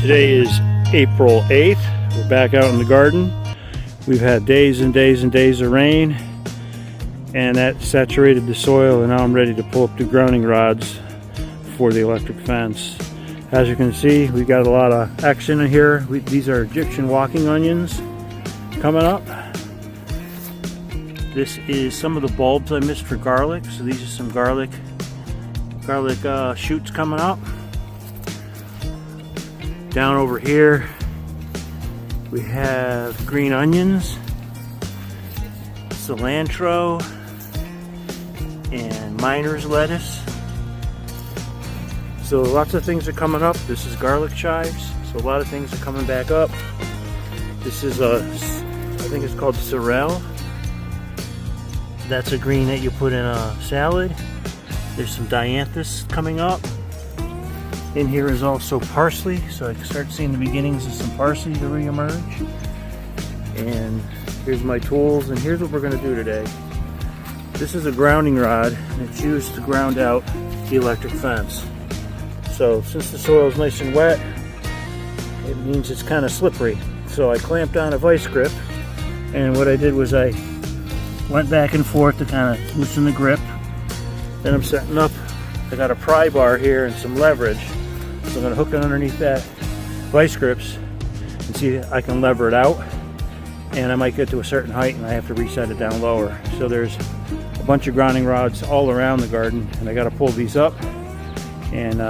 Today is April 8th. We're back out in the garden. We've had days and days and days of rain, and that saturated the soil, and now I'm ready to pull up the grounding rods for the electric fence. As you can see, we've got a lot of action in here. These are Egyptian walking onions coming up. This is some of the bulbs I missed for garlic. So these are some garlic shoots coming up. Down over here we have green onions, cilantro, and miner's lettuce. So lots of things are coming up. This is garlic chives, so a lot of things are coming back up. This is I think it's called sorrel. That's a green that you put in a salad. There's some dianthus coming up. In here is also parsley, so I can start seeing the beginnings of some parsley to re-emerge. And here's my tools, and here's what we're going to do today. This is a grounding rod, and it's used to ground out the electric fence. So since the soil is nice and wet, it means it's kind of slippery. So I clamped on a vice grip, and what I did was I went back and forth to kind of loosen the grip. Then I'm setting up, I got a pry bar here and some leverage. So I'm going to hook it underneath that vice grips and see if I can lever it out. And I might get to a certain height and I have to reset it down lower. So there's a bunch of grounding rods all around the garden, and I got to pull these up. And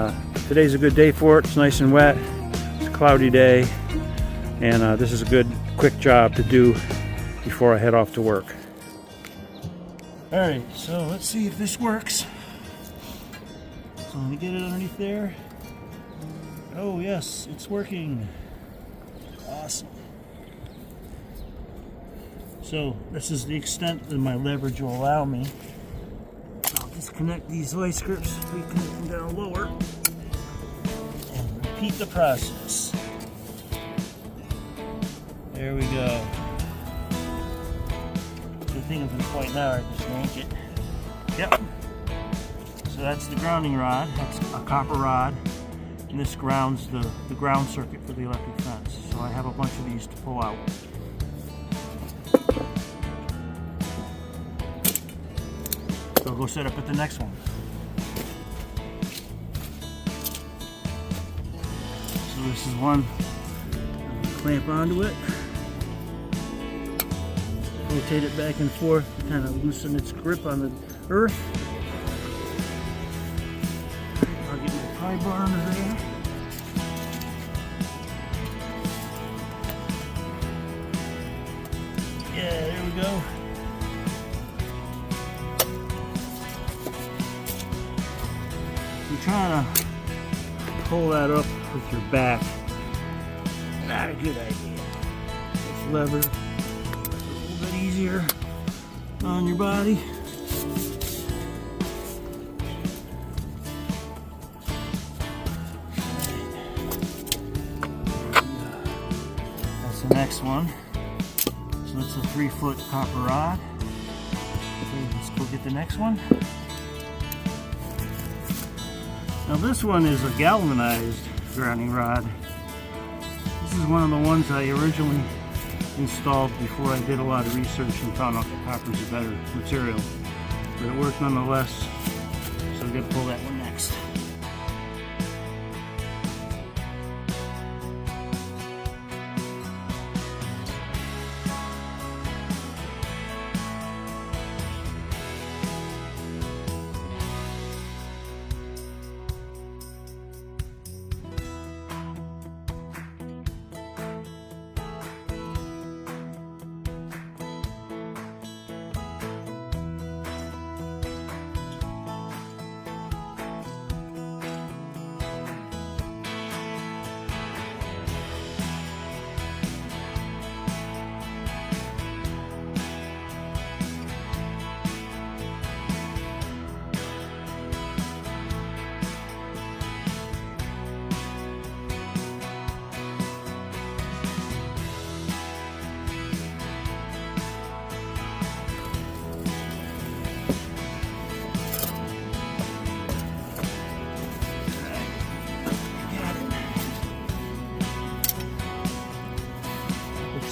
today's a good day for it. It's nice and wet. It's a cloudy day. And this is a good quick job to do before I head off to work. Alright, so let's see if this works. So let me get it underneath there. Oh yes, it's working. Awesome. So this is the extent that my leverage will allow me. I'll disconnect these vice grips, reconnect them down lower, and repeat the process. There we go. Good thing up to the point now, I just yank it. Yep. So that's the grounding rod. That's a copper rod. And this grounds the ground circuit for the electric fence. So I have a bunch of these to pull out. So I'll go set up at the next one. So this is one. Clamp onto it. Rotate it back and forth to kind of loosen its grip on the earth. I'll get my pry bar under there. Yeah, there we go. You're trying to pull that up with your back. Not a good idea. Just lever a little bit easier on your body. That's the next one. So it's a 3-foot copper rod. Okay, let's go get the next one. Now this one is a galvanized grounding rod. This is one of the ones I originally installed before I did a lot of research and found out that copper is a better material. But it worked nonetheless, so I'm going to pull that one next.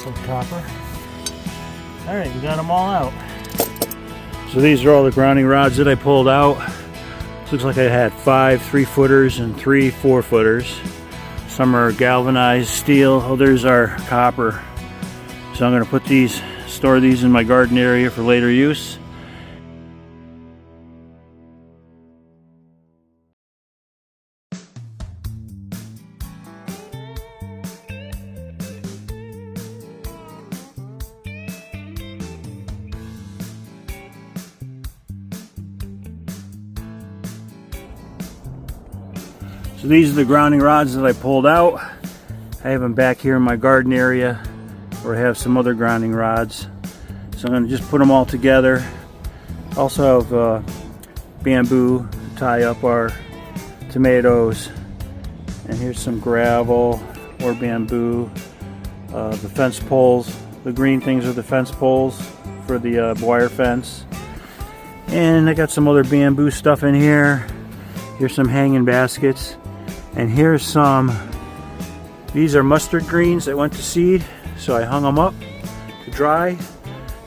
Some copper. Alright, we got them all out. So these are all the grounding rods that I pulled out. Looks like I had 5 3-footers and 3 4-footers. Some are galvanized steel. Others are copper. So I'm going to store these in my garden area for later use. So these are the grounding rods that I pulled out. I have them back here in my garden area where I have some other grounding rods. So I'm going to just put them all together. Also have bamboo to tie up our tomatoes. And here's some gravel or bamboo. The fence poles. The green things are the fence poles for the wire fence. And I got some other bamboo stuff in here. Here's some hanging baskets. And here's these are mustard greens that went to seed. So I hung them up to dry.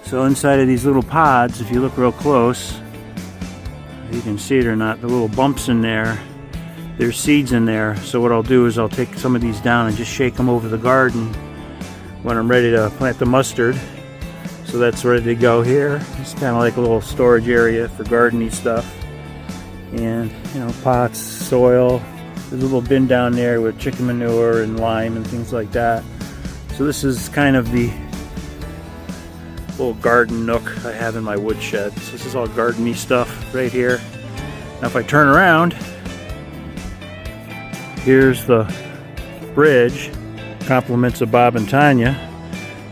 So inside of these little pods, if you look real close, you can see it or not, the little bumps in there, there's seeds in there. So what I'll do is I'll take some of these down and just shake them over the garden when I'm ready to plant the mustard. So that's ready to go here. It's kind of like a little storage area for gardening stuff. And, you know, pots, soil. There's a little bin down there with chicken manure and lime and things like that. So this is kind of the little garden nook I have in my woodshed. So this is all garden-y stuff right here. Now if I turn around, here's the bridge. Compliments of Bob and Tanya.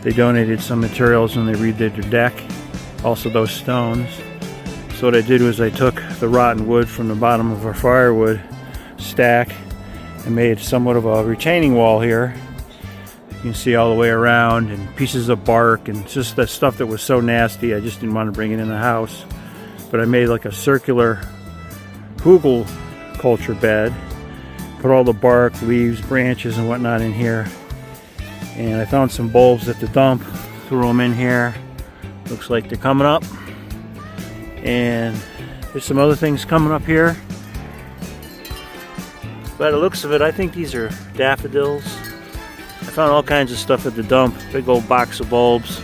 They donated some materials when they redid their deck. Also those stones. So what I did was I took the rotten wood from the bottom of our firewood stack and made somewhat of a retaining wall here. You can see all the way around, and pieces of bark and just that stuff that was so nasty I just didn't want to bring it in the house. But I made like a circular hugel culture bed, put all the bark, leaves, branches and whatnot in here, and I found some bulbs at the dump, threw them in here. Looks like they're coming up, and there's some other things coming up here. By the looks of it, I think these are daffodils. I found all kinds of stuff at the dump. Big old box of bulbs.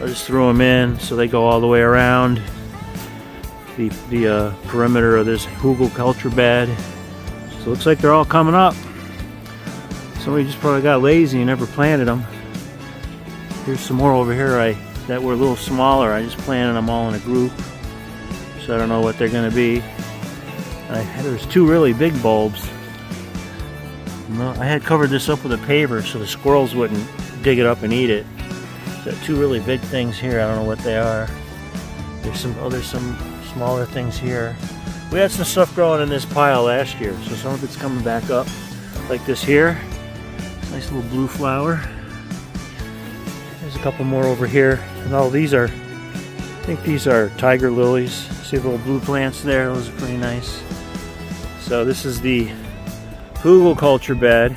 I just threw them in so they go all the way around the perimeter of this hugel culture bed. So it looks like they're all coming up. Somebody just probably got lazy and never planted them. Here's some more over here that were a little smaller. I just planted them all in a group. So I don't know what they're going to be. There's 2 really big bulbs. I had covered this up with a paver so the squirrels wouldn't dig it up and eat it. Got 2 really big things here. I don't know what they are. There's some smaller things here. We had some stuff growing in this pile last year, so some of it's coming back up, like this here. Nice little blue flower. There's a couple more over here, and all these are, I think these are tiger lilies. See the little blue plants there? Those are pretty nice. So this is the hugel culture bed.